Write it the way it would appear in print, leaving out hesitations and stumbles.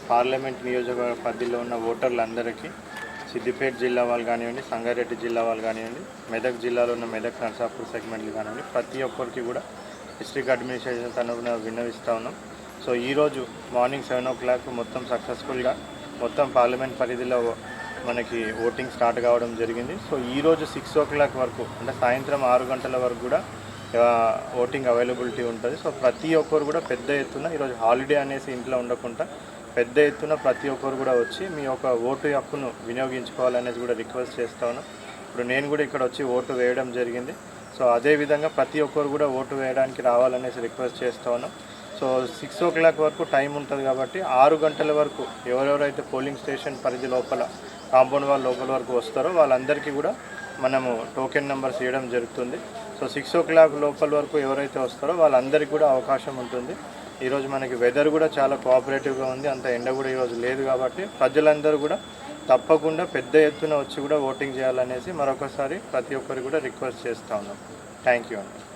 Parliament నియోజకవర్గ పరిధిలో ఉన్న ఓటర్లందరికీ సిద్దిపేట జిల్లా వాళ్ళు కానివ్వండి, సంగారెడ్డి జిల్లా వాళ్ళు కానివ్వండి, మెదక్ జిల్లాలో ఉన్న మెదక్ నర్సాపూర్ సెగ్మెంట్లు కానివ్వండి, ప్రతి ఒక్కరికి కూడా డిస్ట్రిక్ట్ అడ్మినిస్ట్రేషన్ తరఫున విన్నవిస్తూ ఉన్నాం. సో ఈరోజు మార్నింగ్ 7 o'clock మొత్తం సక్సెస్ఫుల్గా మొత్తం పార్లమెంట్ పరిధిలో మనకి ఓటింగ్ స్టార్ట్ కావడం జరిగింది. సో ఈరోజు 6 o'clock వరకు అంటే సాయంత్రం 6 గంటల వరకు కూడా ఓటింగ్ అవైలబిలిటీ ఉంటుంది. సో ప్రతి ఒక్కరు కూడా పెద్ద ఎత్తున ఈరోజు హాలిడే అనేసి ఇంట్లో ఉండకుండా పెద్ద ఎత్తున ప్రతి ఒక్కరు కూడా వచ్చి మీ యొక్క ఓటు హక్కును వినియోగించుకోవాలనేది కూడా రిక్వెస్ట్ చేస్తాను. ఇప్పుడు నేను కూడా ఇక్కడ వచ్చి ఓటు వేయడం జరిగింది. సో అదేవిధంగా ప్రతి ఒక్కరు కూడా ఓటు వేయడానికి రావాలనేసి రిక్వెస్ట్ చేస్తాను. సో 6 o'clock వరకు టైం ఉంటుంది కాబట్టి 6 గంటల వరకు ఎవరెవరైతే పోలింగ్ స్టేషన్ పరిధి లోపల కాంపౌండ్ వాళ్ళ లోపల వరకు వస్తారో వాళ్ళందరికీ కూడా మనము టోకెన్ నెంబర్స్ ఇవ్వడం జరుగుతుంది. సో 6 o'clock లోపల వరకు ఎవరైతే వస్తారో వాళ్ళందరికీ కూడా అవకాశం ఉంటుంది. ఈరోజు మనకి వెదర్ కూడా చాలా కోఆపరేటివ్గా ఉంది, అంత ఎండ కూడా ఈరోజు లేదు కాబట్టి ప్రజలందరూ కూడా తప్పకుండా పెద్ద ఎత్తున వచ్చి కూడా ఓటింగ్ చేయాలనేసి మరొకసారి ప్రతి ఒక్కరు కూడా రిక్వెస్ట్ చేస్తూ ఉన్నాం. థ్యాంక్ యూ అండి.